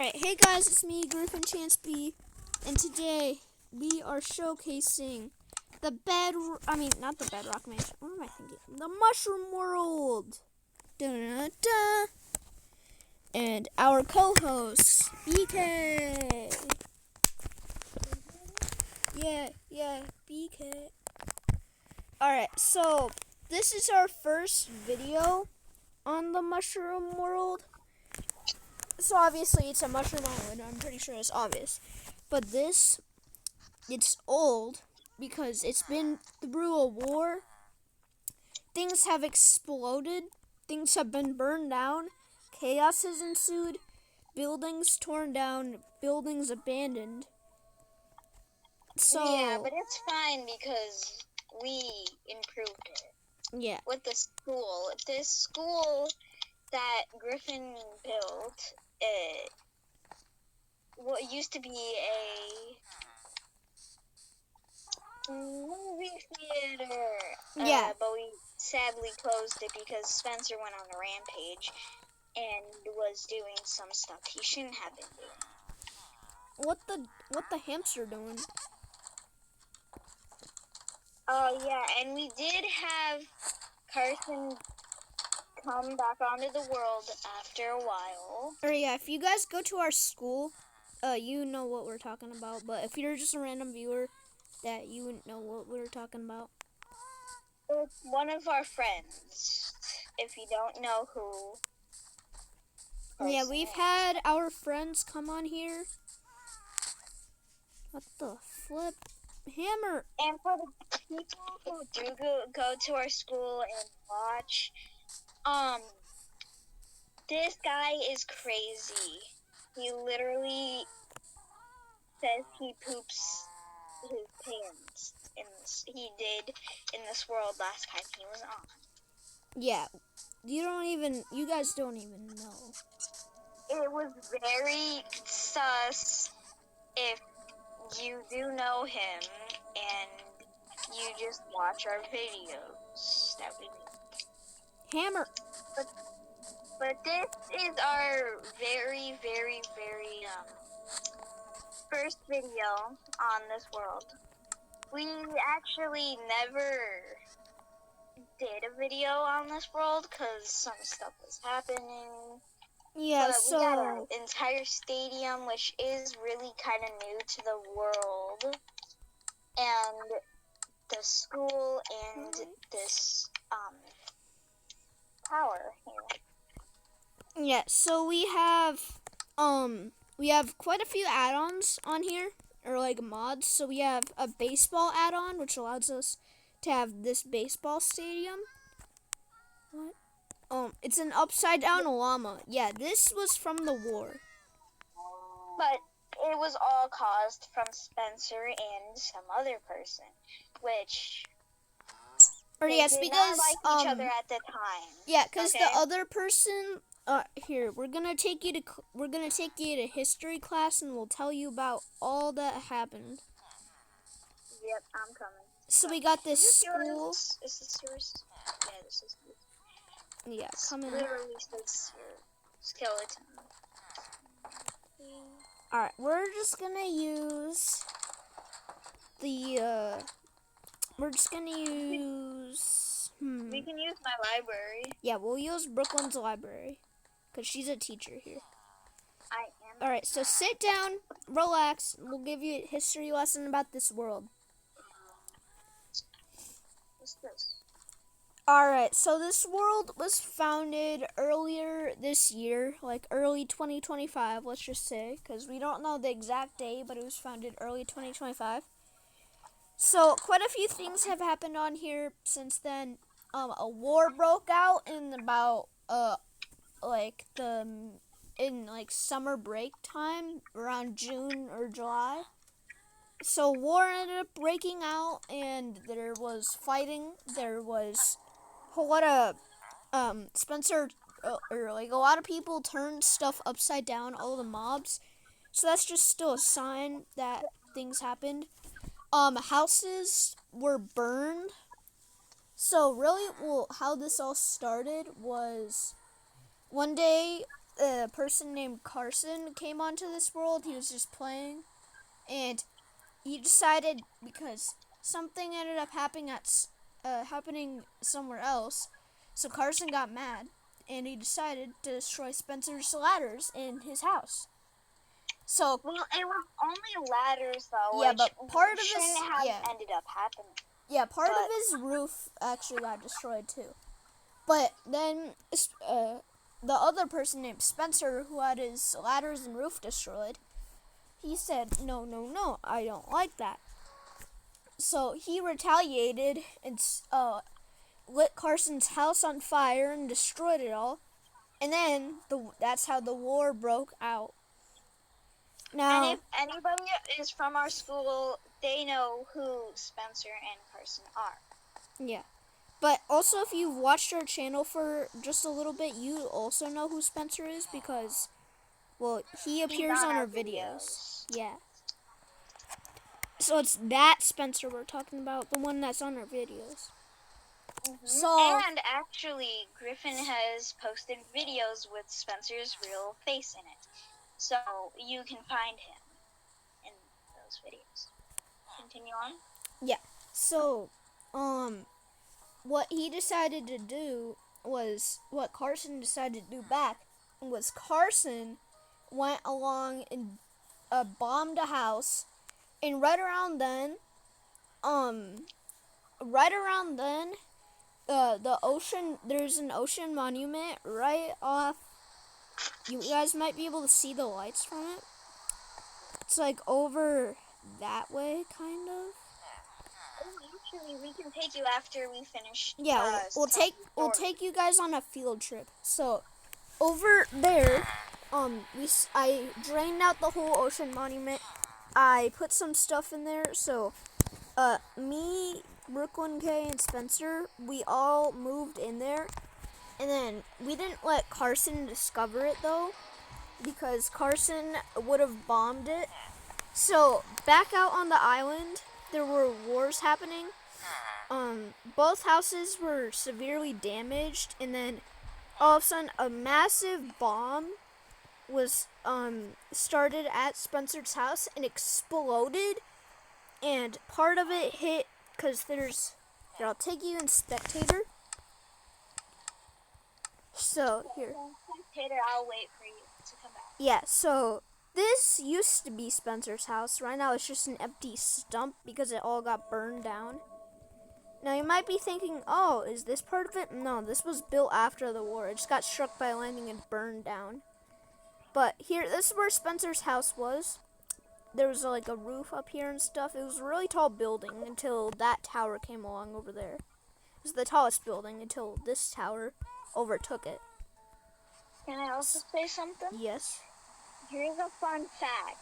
Alright, hey guys, it's me, Griffin Chanceby, and today we are showcasing the not the Bedrock Mansion, what am I thinking? The Mushroom World! Da-da-da-da. And our co-host, BK! Yeah, BK. Alright, so this is our first video on the Mushroom World. So obviously it's a mushroom island, I'm pretty sure it's obvious. But it's old because it's been through a war. Things have exploded. Things have been burned down. Chaos has ensued. Buildings torn down. Buildings abandoned. So yeah, but it's fine because we improved it. Yeah. With the school. This school that Griffin built, what used to be a movie theater. Yeah. But we sadly closed it because Spencer went on a rampage and was doing some stuff he shouldn't have been doing. What the hamster doing? Oh yeah, and we did have Carson come back onto the world after a while. Or yeah, if you guys go to our school, you know what we're talking about. But if you're just a random viewer, that you wouldn't know what we're talking about. It's one of our friends, if you don't know who. Yeah, we've had our friends come on here. What the flip? Hammer! And for the people who do go to our school and watch, this guy is crazy. He literally says he poops his pants. He did in this world last time he was on. Yeah, you guys don't even know. It was very sus if you do know him and you just watch our videos that we do. Hammer! But this is our very, very, very first video on this world. We actually never did a video on this world because some stuff was happening. Yeah, but so we got an entire stadium, which is really kind of new to the world, and the school and this tower here. Yeah, so we have quite a few add-ons on here, or like mods. So we have a baseball add-on, which allows us to have this baseball stadium. What? It's an upside-down llama. Yeah, this was from the war. But it was all caused from Spencer and some other person, which or yes, did because not like each other at the time. Yeah, because the other person. Here we're gonna take you to history class, and we'll tell you about all that happened. Yep, I'm coming. So we got this school. Is this yours? Yeah, this is yours. Yeah, come in. Literally says skeleton. Alright, we're just gonna use we're just gonna use We can use my library. Yeah, we'll use Brooklyn's library, because she's a teacher here. I am. Alright, so sit down, relax, and we'll give you a history lesson about this world. What's this? Alright, so this world was founded earlier this year, like early 2025, let's just say, because we don't know the exact day, but it was founded early 2025. So quite a few things have happened on here since then. A war broke out in about summer break time, around June or July. So war ended up breaking out, and there was fighting. There was a lot of Spencer, or like a lot of people turned stuff upside down, all the mobs. So that's just still a sign that things happened. Houses were burned. So really, how this all started was one day a person named Carson came onto this world. He was just playing, and he decided because something ended up happening somewhere else. So Carson got mad, and he decided to destroy Spencer's ladders in his house. So Well, it was only ladders though, yeah, which but part of shouldn't his have ended up happening. part But of his roof actually got destroyed too. But then the other person named Spencer, who had his ladders and roof destroyed, he said, "No, no, no, I don't like that." So he retaliated and lit Carson's house on fire and destroyed it all. And then that's how the war broke out. Now, and if anybody is from our school, they know who Spencer and Carson are. yeah. But also, if you've watched our channel for just a little bit, you also know who Spencer is because, well, he appears on our videos. Yeah. So it's that Spencer we're talking about, the one that's on our videos. Mm-hmm. So, and actually, Griffin has posted videos with Spencer's real face in it. So you can find him in those videos. Continue on. yeah. So, what he decided to do was what Carson decided to do back was Carson went along and bombed a house, and right around then, the ocean, there's an ocean monument right off. You guys might be able to see the lights from it. It's like over that way, kind of. Actually, we can take you after we finish. Yeah, we'll take you guys on a field trip. So, over there, I drained out the whole ocean monument. I put some stuff in there. So, me, Brooklyn K, and Spencer, we all moved in there. And then we didn't let Carson discover it though, because Carson would have bombed it. So, back out on the island, there were wars happening. Both houses were severely damaged, and then all of a sudden a massive bomb was started at Spencer's house and exploded, and part of it hit because here, I'll take you in spectator. So here, Spectator, I'll wait for you to come back. yeah, so this used to be Spencer's house. Right now it's just an empty stump because it all got burned down. Now you might be thinking, oh, is this part of it? No, this was built after the war. It just got struck by lightning and burned down. But here, this is where Spencer's house was. There was like a roof up here and stuff. It was a really tall building until that tower came along over there. It was the tallest building until this tower overtook it. Can I also say something? Yes. Here's a fun fact.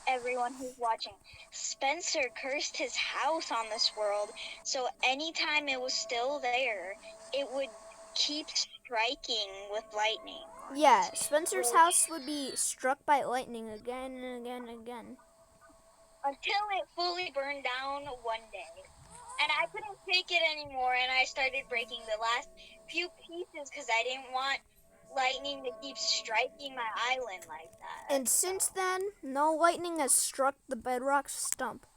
Everyone who's watching, Spencer cursed his house on this world, so anytime it was still there, it would keep striking with lightning. Yeah, Spencer's house would be struck by lightning again and again and again. Until it fully burned down one day. And I couldn't take it anymore, and I started breaking the last few pieces because I didn't want lightning to keep striking my island like that. And since then, no lightning has struck the bedrock stump.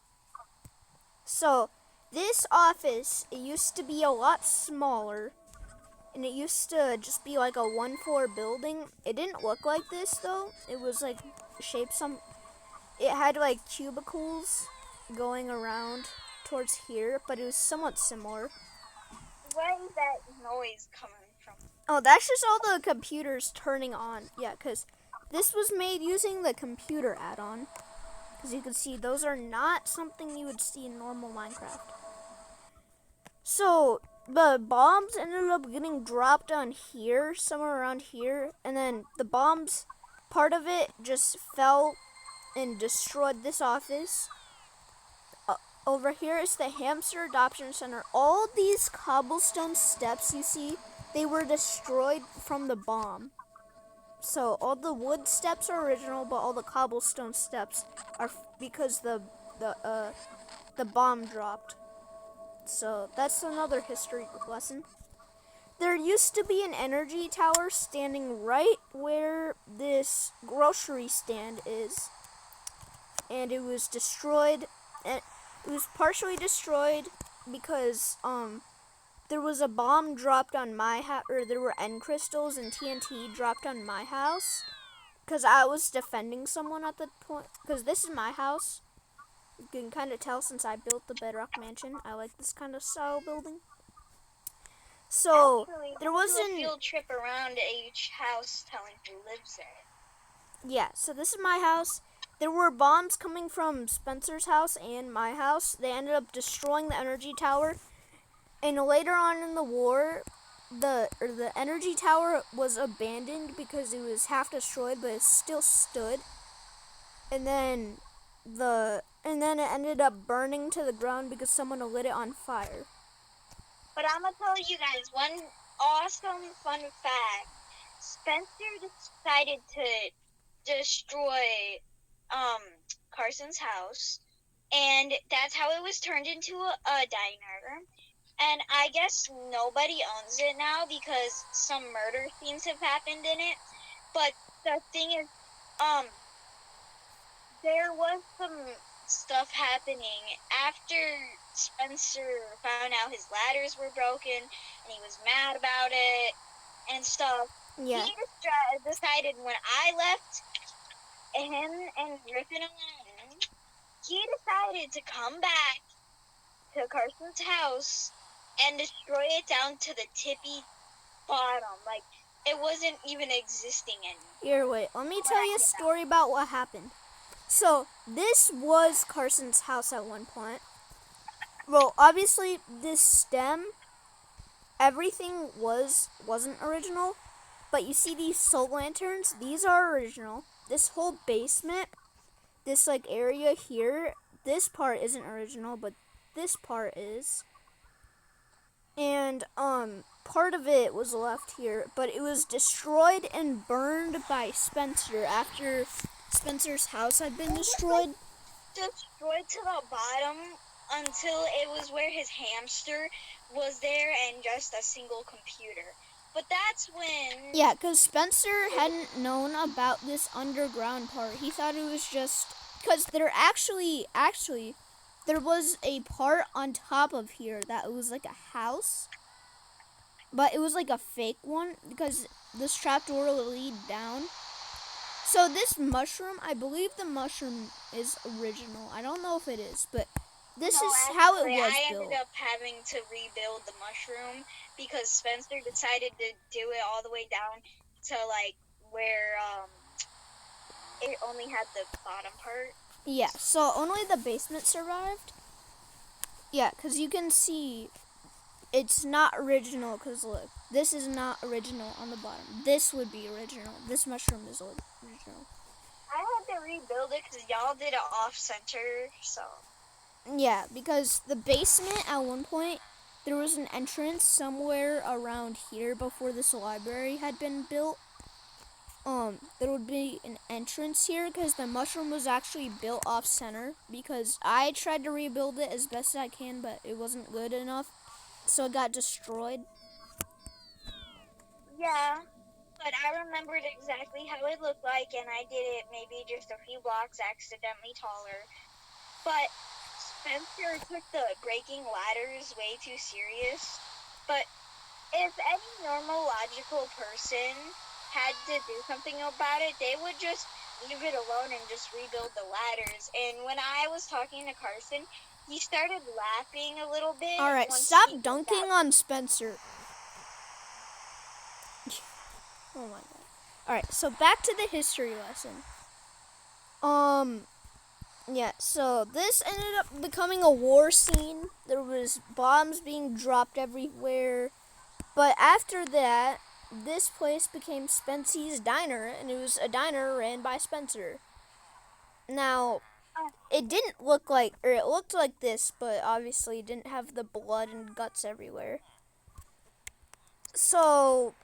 So, this office, it used to be a lot smaller, and it used to just be like a 1-floor building. It didn't look like this though. It was like shaped it had like cubicles going around towards here, but it was somewhat similar. Where is that noise coming from? Oh, that's just all the computers turning on. Yeah, because this was made using the computer add-on. As you can see, those are not something you would see in normal Minecraft. So, the bombs ended up getting dropped on here, somewhere around here, and then the bombs, part of it just fell and destroyed this office. Over here is the Hamster Adoption Center. All these cobblestone steps you see, they were destroyed from the bomb. So all the wood steps are original, but all the cobblestone steps are because the bomb dropped. So that's another history lesson. there used to be an energy tower standing right where this grocery stand is. And it was destroyed. It was partially destroyed because there was a bomb dropped on my house, or there were end crystals and TNT dropped on my house because I was defending someone at the point. Because this is my house. You can kind of tell since I built the bedrock mansion. I like this kind of style building. So Actually, there we'll do wasn't. a field trip around each house telling who lives there. Yeah, so this is my house. There were bombs coming from Spencer's house and my house. They ended up destroying the energy tower. And later on in the war, the energy tower was abandoned because it was half destroyed, but it still stood. And then it ended up burning to the ground because someone lit it on fire. But I'm gonna tell you guys one awesome fun fact. Spencer decided to destroy Carson's house, and that's how it was turned into a diner. And I guess nobody owns it now because some murder scenes have happened in it. But the thing is, there was some stuff happening after Spencer found out his ladders were broken, and he was mad about it and stuff. Yeah. He decided when I left him and Griffin alone, he decided to come back to Carson's house and destroy it down to the tippy bottom. Like, it wasn't even existing anymore. Here, wait. Let me tell you a story about what happened. So, this was Carson's house at one point. Well, obviously, this stem, everything wasn't original. But you see these soul lanterns? These are original. This whole basement, this like area here, this part isn't original, but this part is. And part of it was left here, but it was destroyed and burned by Spencer after Spencer's house had been destroyed. Destroyed to the bottom until it was where his hamster was there and just a single computer. But that's when... Yeah, because Spencer hadn't known about this underground part. He thought it was just... Because there actually, there was a part on top of here that was like a house. But it was like a fake one because this trapdoor will lead down. So this mushroom, I believe the mushroom is original. I don't know if it is, but this is how it was I built. ended up having to rebuild the mushroom because Spencer decided to do it all the way down to like where it only had the bottom part. Yeah, so only the basement survived. Yeah, because you can see it's not original because look, this is not original on the bottom. This would be original. This mushroom is original. I had to rebuild it because y'all did it off-center, so... Yeah, because the basement at one point, there was an entrance somewhere around here before this library had been built. There would be an entrance here because the mushroom was actually built off-center because I tried to rebuild it as best I can, but it wasn't good enough, so it got destroyed. Yeah, but I remembered exactly how it looked like, and I did it maybe just a few blocks accidentally taller. But Spencer took the breaking ladders way too serious. But if any normal, logical person had to do something about it, they would just leave it alone and just rebuild the ladders. And when I was talking to Carson, he started laughing a little bit. Alright, stop dunking on Spencer. Oh my god. Alright, so back to the history lesson. Yeah, so this ended up becoming a war scene. There was bombs being dropped everywhere. But after that, this place became Spency's Diner, and it was a diner ran by Spencer. Now, it didn't look like, or it looked like this, but obviously it didn't have the blood and guts everywhere. So,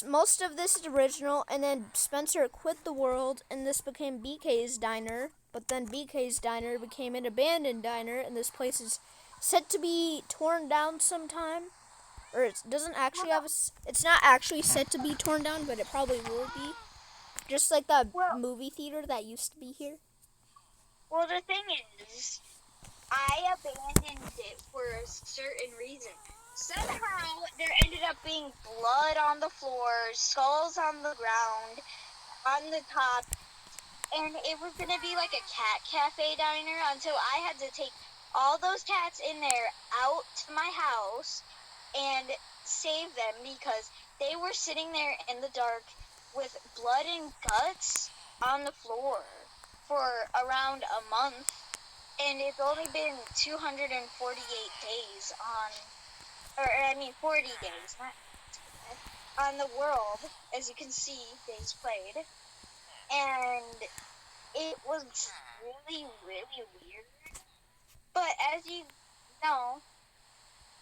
most of this is original, and then Spencer quit the world, and this became BK's Diner. But then BK's Diner became an abandoned diner, and this place is set to be torn down sometime. or it doesn't actually have it's not actually set to be torn down, but it probably will be. Just like the Well, movie theater that used to be here. well, the thing is, I abandoned it for a certain reason. Somehow, there ended up being blood on the floor, skulls on the ground, on the top, and it was going to be like a cat cafe diner until I had to take all those cats in there out to my house and save them because they were sitting there in the dark with blood and guts on the floor for around a month. And it's only been 248 days on, or I mean 40 days, not on the world, as you can see, days played. And it was really, really weird. But as you know,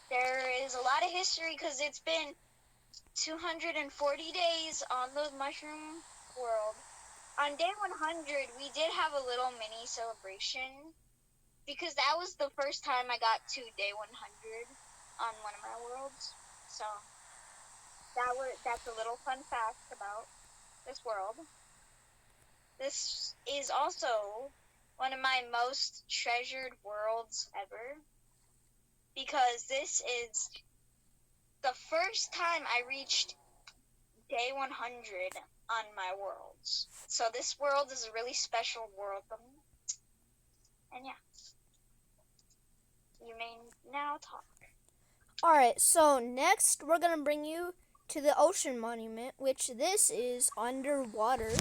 there is a lot of history because it's been 240 days on the mushroom world. On day 100, we did have a little mini celebration because that was the first time I got to day 100 on one of my worlds. So that's a little fun fact about this world. This is also one of my most treasured worlds ever because this is the first time I reached day 100 on my worlds. So this world is a really special world for me. And yeah, you may now talk. Alright, so next we're going to bring you to the ocean monument, which this is underwater.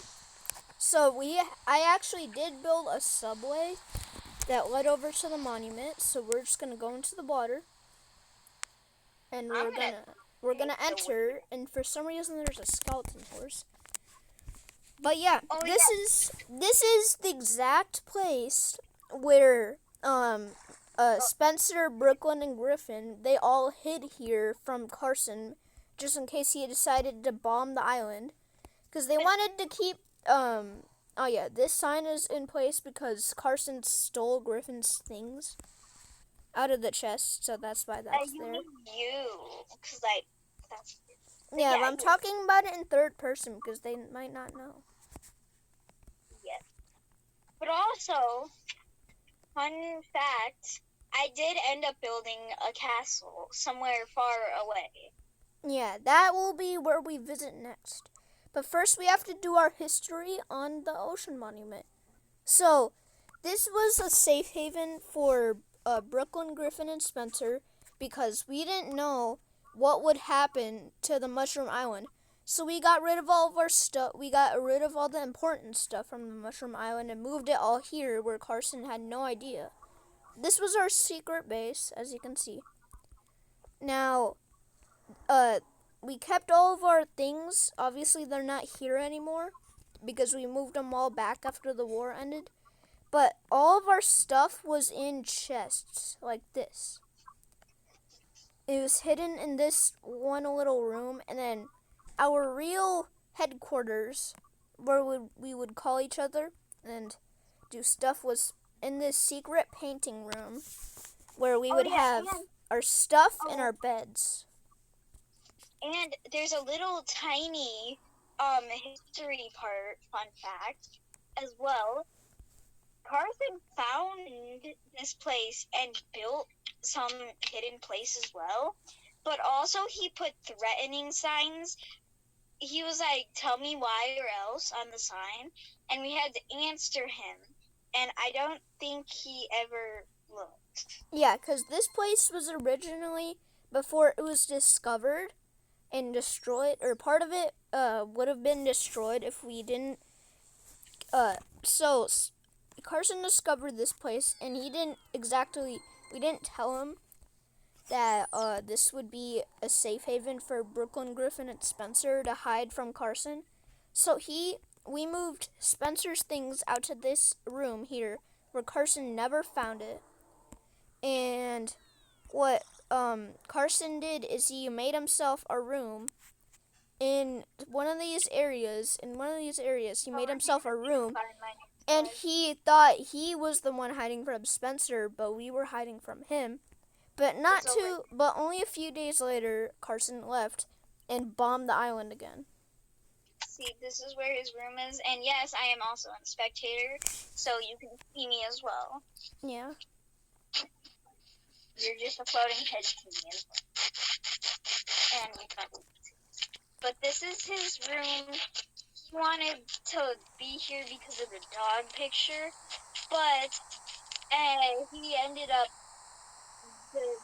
So I actually did build a subway that led over to the monument, so we're just going to go into the water. And we're gonna enter, and for some reason there's a skeleton horse. But yeah, this is the exact place where Spencer, Brooklyn, and Griffin, they all hid here from Carson, just in case he decided to bomb the island, because they wanted to keep oh yeah, this sign is in place because Carson stole Griffin's things out of the chest, so that's why that's you there. mean you, because like that's. Yeah, but I'm talking about it in third person because they might not know. Yes. But also, fun fact, I did end up building a castle somewhere far away. Yeah, that will be where we visit next. But first we have to do our history on the ocean monument. So, this was a safe haven for Brooklyn, Griffin, and Spencer because we didn't know what would happen to the Mushroom Island. So we got rid of all of our stuff. We got rid of all the important stuff from the Mushroom Island and moved it all here where Carson had no idea. This was our secret base, as you can see. Now, we kept all of our things. Obviously, they're not here anymore because we moved them all back after the war ended. But all of our stuff was in chests like this. It was hidden in this one little room, and then our real headquarters, where we would call each other and do stuff, was in this secret painting room where we would have our stuff and our beds. And there's a little tiny history part, fun fact, as well. Carson found this place and built some hidden place as well, but also he put threatening signs. He was like, tell me why or else on the sign, and we had to answer him, and I don't think he ever looked. Yeah, because this place was originally, before it was discovered and destroyed, or part of it would have been destroyed if we didn't, so Carson discovered this place, and we didn't tell him that this would be a safe haven for Brooklyn, Griffin, and Spencer to hide from Carson. So we moved Spencer's things out to this room here where Carson never found it. And what Carson did is he made himself a room in one of these areas. He made himself a room. And he thought he was the one hiding from Spencer, but we were hiding from him. But not It's over. too. But only a few days later, Carson left and bombed the island again. See, this is where his room is, and yes, I am also a spectator, so you can see me as well. Yeah. You're just a floating head to me as well. And you can. But this is his room. He wanted to be here because of the dog picture, but he ended up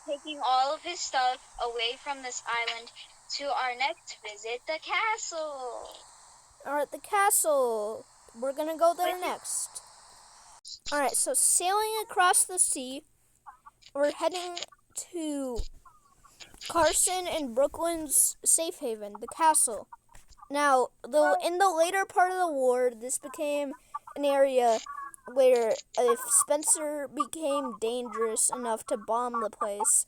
taking all of his stuff away from this island to our next visit, the castle. Alright, the castle. We're gonna go there next. Alright, so sailing across the sea, we're heading to Carson and Brooklyn's safe haven, the castle. Now, in the later part of the war, this became an area where if Spencer became dangerous enough to bomb the place,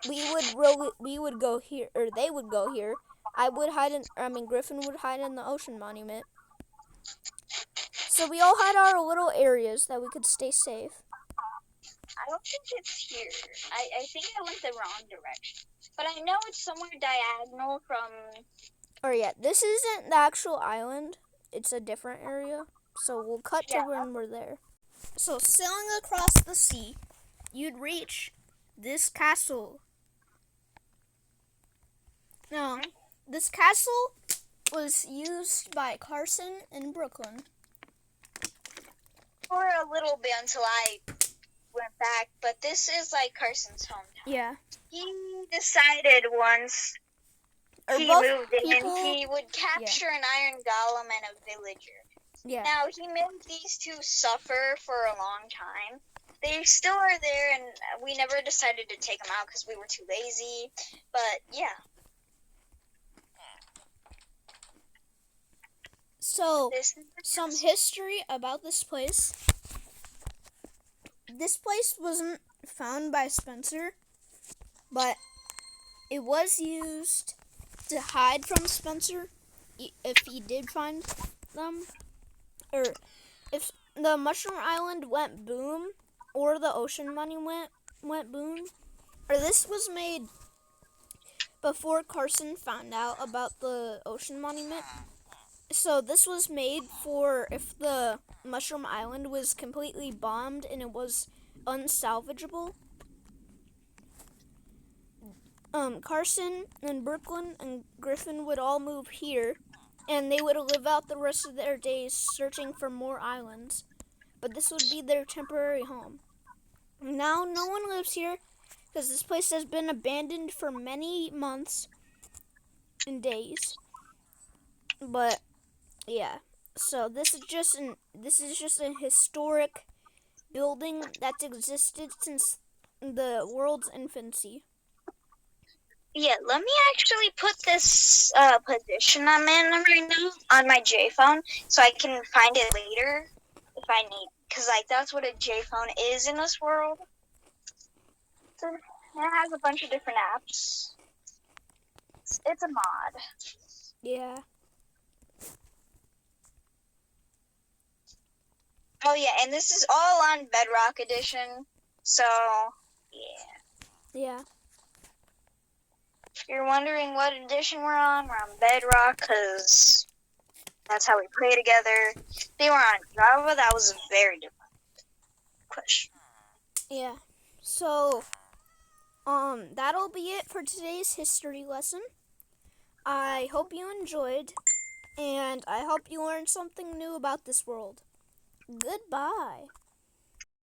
we would go here, or they would go here. Griffin would hide in the ocean monument. So we all had our little areas that we could stay safe. I don't think it's here. I think I went the wrong direction. But I know it's somewhere diagonal from... Or yeah, this isn't the actual island. It's a different area. So we'll cut to when we're there. So sailing across the sea, you'd reach this castle. Now, this castle was used by Carson and Brooklyn. For a little bit until I went back, but this is like Carson's hometown. Yeah. He decided once he moved in, he would capture an iron golem and a villager. Yeah. Now, he made these two suffer for a long time. They still are there, and we never decided to take them out because we were too lazy. But, yeah. So, some history about this place. This place wasn't found by Spencer, but it was used to hide from Spencer if he did find them. Or if the Mushroom Island went boom, or the ocean money went boom. Or this was made before Carson found out about the ocean monument. So this was made for if the Mushroom Island was completely bombed and it was unsalvageable. Carson and Brooklyn and Griffin would all move here, and they would live out the rest of their days searching for more islands. But this would be their temporary home. Now no one lives here because this place has been abandoned for many months and days. But yeah, so this is just a historic building that's existed since the world's infancy. Yeah, let me actually put this position I'm in right now on my J phone so I can find it later if I need, because like that's what a J phone is in this world. So it has a bunch of different apps. It's a mod. Yeah. Oh yeah, and this is all on Bedrock Edition. So yeah. Yeah. If you're wondering what edition we're on Bedrock, because that's how we play together. If they were on Java, that was a very different question. Yeah. So, that'll be it for today's history lesson. I hope you enjoyed, and I hope you learned something new about this world. Goodbye.